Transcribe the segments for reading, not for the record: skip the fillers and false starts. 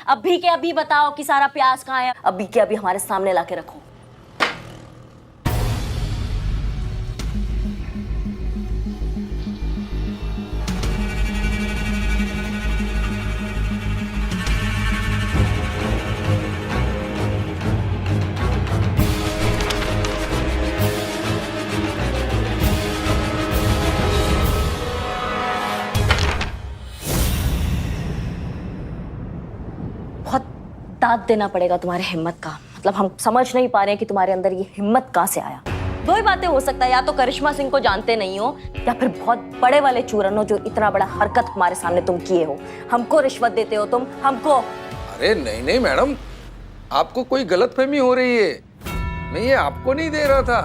अभी के अभी बताओ कि सारा प्याज कहाँ है, अभी के अभी हमारे सामने लाके रखो। बहुत दाद देना पड़ेगा तुम्हारे हिम्मत का, मतलब हम समझ नहीं पा रहे हैं कि तुम्हारे अंदर ये हिम्मत कहाँ से आया। दो ही बातें हो सकता है, या तो करिश्मा सिंह को जानते नहीं हो या फिर बहुत बड़े वाले चूरन हो जो इतना बड़ा हरकत हमारे सामने तुम किए हो। हमको रिश्वत देते हो तुम, हमको। अरे नहीं नहीं मैडम, आपको कोई गलतफहमी हो रही है। मैं ये आपको नहीं दे रहा था,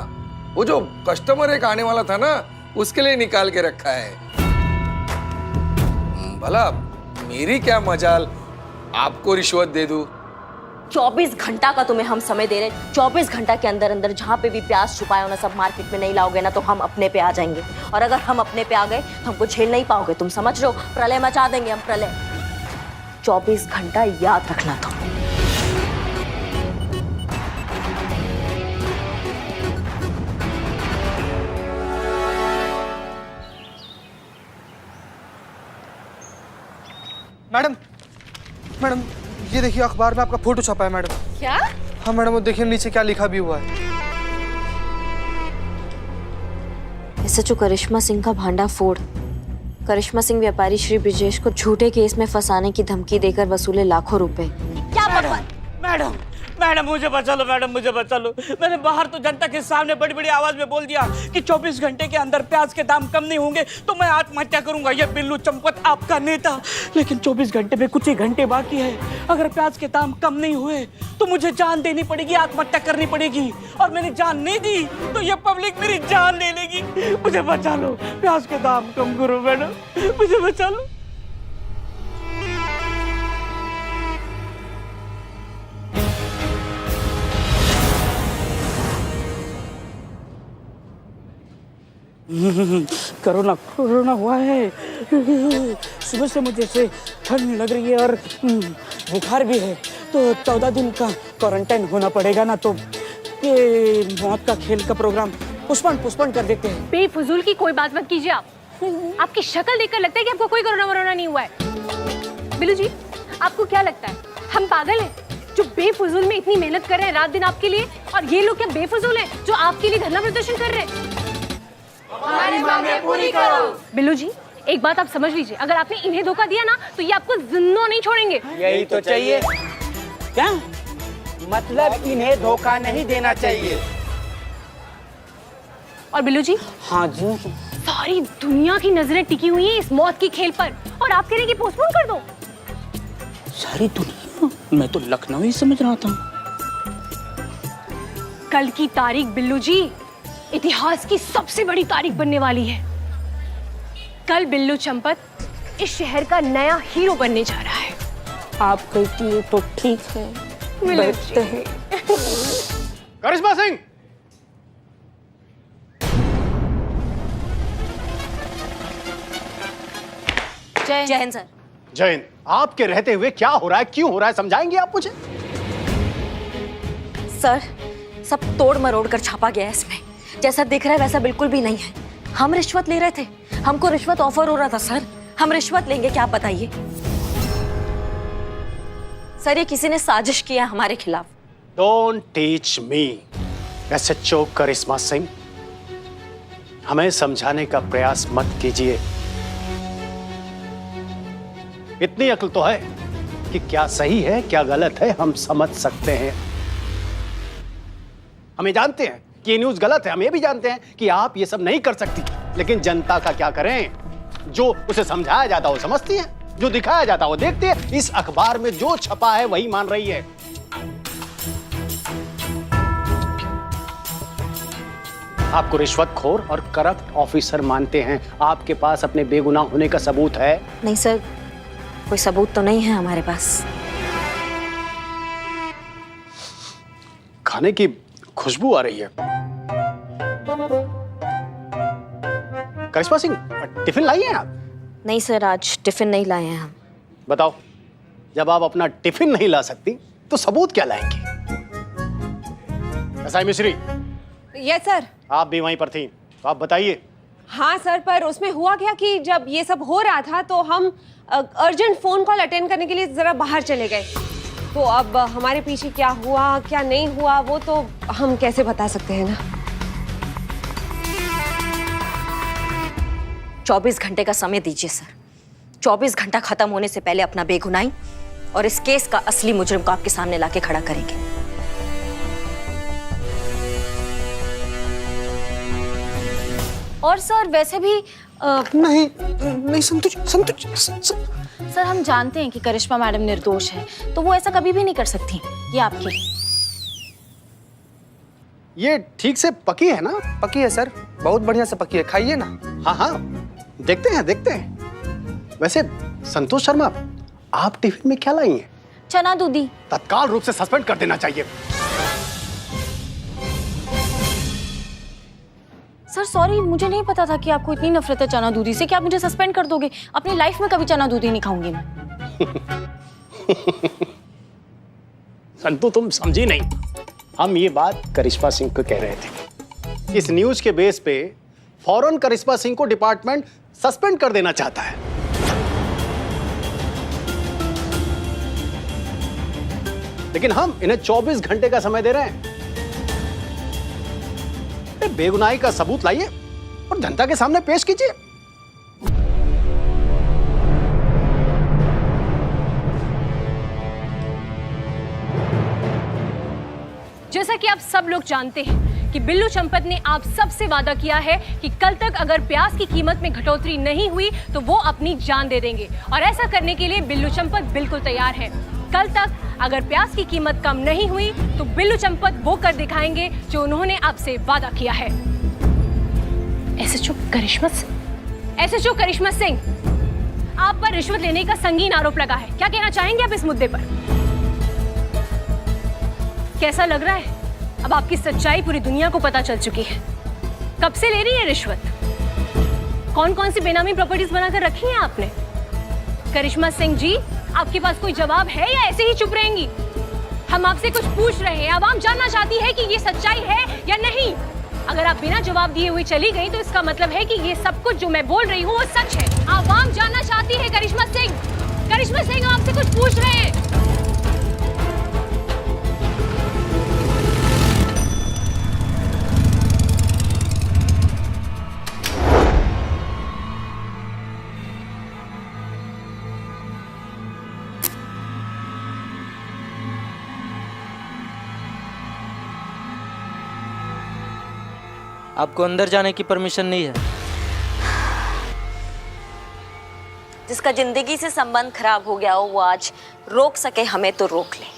वो जो कस्टमर एक आने वाला था ना, उसके लिए निकाल के रखा है। भला मेरी क्या मजाल आपको रिश्वत दे दूं। 24 घंटा का तुम्हें हम समय दे रहे, 24 घंटा के अंदर अंदर जहाँ पे भी प्याज छुपाए हो ना, सब मार्केट में नहीं लाओगे ना तो हम अपने पे आ जाएंगे। और अगर हम अपने पे आ गए तो हमको झेल नहीं पाओगे, तुम समझ रहे हो? प्रलय मचा देंगे हम, प्रलय। 24 घंटा याद रखना तुम। मैडम मैडम, ये देखिए अखबार में आपका फोटो छपा है मैडम। क्या? हाँ मैडम, वो देखिए नीचे क्या लिखा भी हुआ है। एसएचओ करिश्मा सिंह का भांडा फोड़। करिश्मा सिंह व्यापारी श्री ब्रिजेश को झूठे केस में फंसाने की धमकी देकर वसूले लाखों रुपए। क्या बकवास? मैडम मैडम मुझे बचा लो, मैडम मुझे बचा लो। मैंने बाहर तो जनता के सामने बड़ी बड़ी आवाज में बोल दिया कि 24 घंटे के अंदर प्याज के दाम कम नहीं होंगे तो मैं आत्महत्या करूंगा। ये बिल्लू चंपत आपका नेता। लेकिन 24 घंटे में कुछ ही घंटे बाकी है। अगर प्याज के दाम कम नहीं हुए तो मुझे जान देनी पड़ेगी, आत्महत्या करनी पड़ेगी। और मैंने जान नहीं दी तो ये पब्लिक मेरी जान ले लेगी। मुझे बचा लो, प्याज के दाम कम करो मैडम, मुझे बचा लो। कोरोना कोरोना हुआ है। सुबह से मुझे से ठंड लग रही है और बुखार भी है, तो 14 दिन का क्वारंटाइन होना पड़ेगा ना। तो ये मौत का खेल का प्रोग्राम पुष्पन कर देते हैं। बेफुजूल की कोई बात मत कीजिए आप। आपकी शक्ल देखकर लगता है कि आपको कोई कोरोना नहीं हुआ है। बिल्लू जी, आपको क्या लगता है हम पागल हैं जो बेफुजूल में इतनी मेहनत कर रहे हैं रात दिन आपके लिए? और ये लोग क्या बेफुजूल हैं जो आपके लिए धरना प्रदर्शन कर रहे हैं? हमारी मांगें पूरी करो। बिल्लू जी, एक बात आप समझ लीजिए, अगर आपने इन्हें धोखा दिया ना तो ये आपको जिंदा नहीं छोड़ेंगे। यही तो चाहिए। क्या मतलब? इन्हें धोखा नहीं देना चाहिए। और बिल्लू जी, हाँ जी, सारी दुनिया की नजरें टिकी हुई हैं इस मौत की खेल पर, और आप कह रहे हैं कि पोस्टपोन कर दो। सारी दुनिया? मैं तो लखनऊ ही समझ रहा था। कल की तारीख बिल्लू जी इतिहास की सबसे बड़ी तारीख बनने वाली है। कल बिल्लू चंपत इस शहर का नया हीरो बनने जा रहा है। आप कहती है तो ठीक है। बैठते हैं। करिश्मा सिंह, जय हिंद सर। जय हिंद। आपके रहते हुए क्या हो रहा है, क्यों हो रहा है, समझाएंगे आप मुझे? सर, सब तोड़ मरोड़ कर छापा गया है इसमें। जैसा दिख रहा है वैसा बिल्कुल भी नहीं है। हम रिश्वत ले रहे थे, हमको रिश्वत ऑफर हो रहा था सर। हम रिश्वत लेंगे क्या, आप बताइए? सर, ये किसी ने साजिश किया हमारे खिलाफ। Don't teach me. एसएचओ करिश्मा सिंह, हमें समझाने का प्रयास मत कीजिए। इतनी अक्ल तो है कि क्या सही है क्या गलत है हम समझ सकते हैं। हमें जानते हैं कि ये न्यूज़ गलत है, हम ये भी जानते हैं कि आप ये सब नहीं कर सकती, लेकिन जनता का क्या करें? जो उसे समझाया जाता वो समझती है, जो दिखाया जाता वो देखती है। इस अखबार में जो छपा है वही मान रही है। आपको रिश्वतखोर और करप्ट ऑफिसर मानते हैं। आपके पास अपने बेगुनाह होने का सबूत है? नहीं सर, कोई सबूत तो नहीं है हमारे पास। खाने की खुशबू आ रही है। करिश्मा सिंह, टिफिन लाई हैं आप? नहीं सर, आज टिफिन नहीं लाए हैं हम। बताओ जब आप अपना टिफिन नहीं ला सकती तो सबूत क्या लाएंगी? एसआई मिश्री, यस सर। आप भी वहीं पर थी, तो आप बताइए। हाँ सर, पर उसमें हुआ क्या कि जब ये सब हो रहा था तो हम अर्जेंट फोन कॉल अटेंड करने के लिए जरा बाहर चले गए। तो अब हमारे पीछे क्या हुआ क्या नहीं हुआ वो तो हम कैसे बता सकते हैं ना। 24 घंटे का समय दीजिए सर। 24 घंटा खत्म होने से पहले अपना बेगुनाही और इस केस का असली मुजरिम को आपके सामने लाके खड़ा करेंगे। और सर वैसे भी नहीं संतोष सर हम जानते हैं कि करिश्मा मैडम निर्दोष है, तो वो ऐसा कभी भी नहीं कर सकती। ये आपके ये ठीक से पकी है ना? पकी है सर, बहुत बढ़िया से पकी है, खाइए ना। हाँ हाँ, देखते हैं। वैसे संतोष शर्मा, आप टिफिन में क्या लाई हैं? चना दूधी। तत्काल रूप से सस्पेंड कर देना चाहिए। सर सॉरी, मुझे नहीं पता था कि आपको इतनी नफरत है चना दूधी से कि आप मुझे सस्पेंड कर दोगे। अपनी लाइफ में कभी चना दूधी नहीं खाऊंगी मैं। संतु, तुम समझी नहीं। हम ये बात करिश्मा सिंह को कह रहे थे। इस न्यूज के बेस पे फौरन करिश्मा सिंह को डिपार्टमेंट सस्पेंड कर देना चाहता है। लेकिन हम इन्हें 24 घंटे का समय दे रहे हैं। बेगुनाही का सबूत लाइए और जनता के सामने पेश कीजिए। जैसा कि आप सब लोग जानते हैं कि बिल्लू चंपत ने आप सबसे वादा किया है कि कल तक अगर प्याज की कीमत में घटोतरी नहीं हुई तो वो अपनी जान दे देंगे, और ऐसा करने के लिए बिल्लू चंपत बिल्कुल तैयार है। कल तक अगर प्याज की कीमत कम नहीं हुई तो बिल्लू चंपत वो कर दिखाएंगे जो उन्होंने आपसे वादा किया है। एसएचओ करिश्मा सिंह, आप पर रिश्वत लेने का संगीन आरोप लगा है। क्या कहना चाहेंगे आप इस मुद्दे पर? कैसा लग रहा है? अब आपकी सच्चाई पूरी दुनिया को पता चल चुकी है। कब से ले रही है रिश्वत? कौन कौन सी बेनामी प्रॉपर्टीज बनाकर रखी हैं आपने? करिश्मा सिंह जी, आपके पास कोई जवाब है या ऐसे ही चुप रहेंगी? हम आपसे कुछ पूछ रहे हैं, आवाम जानना चाहती है कि ये सच्चाई है या नहीं। अगर आप बिना जवाब दिए हुए चली गई तो इसका मतलब है कि ये सब कुछ जो मैं बोल रही हूँ वो सच है। आवाम जानना चाहती है करिश्मा सिंह, हम आपसे कुछ पूछ रहे हैं। आपको अंदर जाने की परमिशन नहीं है। जिसका जिंदगी से संबंध खराब हो गया हो वो आज रोक सके हमें तो रोक ले।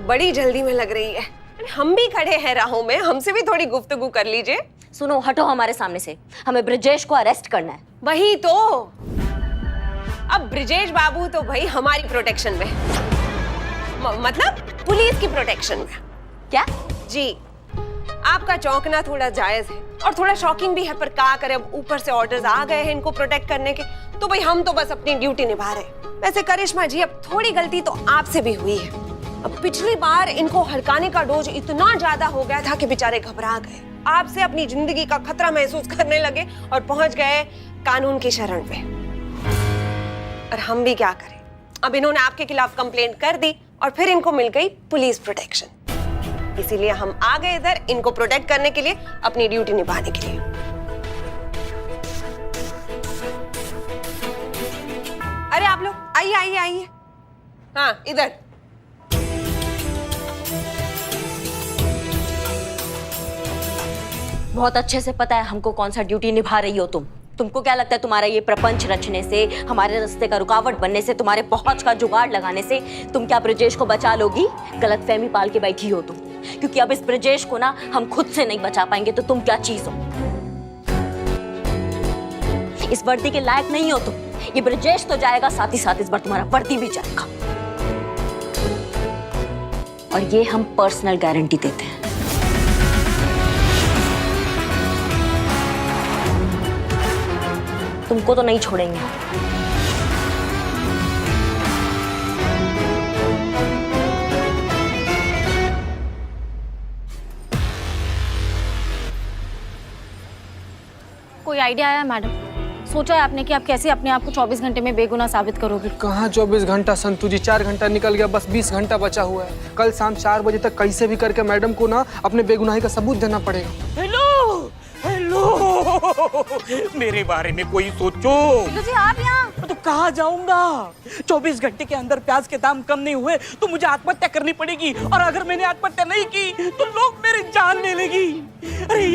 बड़ी जल्दी में लग रही है। हम भी खड़े हैं राहों में, हमसे भी थोड़ी गुफ्तगू कर लीजिए। सुनो, हटो हमारे सामने से, हमें ब्रिजेश को अरेस्ट करना है। वही तो, अब ब्रिजेश बाबू तो भाई हमारी प्रोटेक्शन में, मतलब पुलिस की प्रोटेक्शन में। क्या? जी, आपका चौंकना थोड़ा जायज है और थोड़ा शॉकिंग भी है, पर क्या करें, अब ऊपर से ऑर्डर्स आ गए हैं इनको प्रोटेक्ट करने के, तो भाई हम तो बस अपनी ड्यूटी निभा रहे हैं। वैसे करिश्मा जी, अब थोड़ी गलती तो आपसे भी हुई है। अब पिछली बार इनको हड़काने का डोज इतना ज्यादा हो गया था कि बेचारे घबरा गए, आपसे अपनी जिंदगी का खतरा महसूस करने लगे और पहुंच गए कानून की शरण पे। और हम भी क्या करें, अब इन्होंने आपके खिलाफ कंप्लेंट कर दी और फिर इनको मिल गई पुलिस प्रोटेक्शन। इसीलिए हम आ गए इधर इनको प्रोटेक्ट करने के लिए, अपनी ड्यूटी निभाने के लिए। अरे आप लोग आइए आइए आइए, हाँ इधर। बहुत अच्छे से पता है हमको कौन सा ड्यूटी निभा रही हो तुम। तुमको क्या लगता है तुम्हारा ये प्रपंच रचने से, हमारे रास्ते का रुकावट बनने से, तुम्हारे पहुंच का जुगाड़ लगाने से तुम क्या ब्रजेश को बचा लोगी? गलतफहमी पाल के बैठी हो तुम, क्योंकि अब इस ब्रजेश को ना हम खुद से नहीं बचा पाएंगे तो तुम क्या चीज हो? इस वर्दी के लायक नहीं हो तुम। ये ब्रजेश तो जाएगा, साथ ही साथ इस बार तुम्हारा वर्दी भी जाएगा, और ये हम पर्सनल गारंटी देते हैं। तुमको तो नहीं छोड़ेंगे। कोई आइडिया आया मैडम? सोचा है आपने कि आप कैसे अपने आप को 24 घंटे में बेगुनाह साबित करोगे? कहाँ 24 घंटा संतु जी, 4 घंटा निकल गया, बस 20 घंटा बचा हुआ है। कल शाम 4 बजे तक कैसे भी करके मैडम को ना अपने बेगुनाही का सबूत देना पड़ेगा। हेलो हेलो, मेरे बारे में कोई सोचो। जी आप यहाँ? मैं तो कहाँ जाऊंगा? 24 घंटे के अंदर प्याज के दाम कम नहीं हुए तो मुझे आत्महत्या करनी पड़ेगी, और अगर मैंने आत्महत्या नहीं की तो लोग मेरी जान ले लेगी। अरे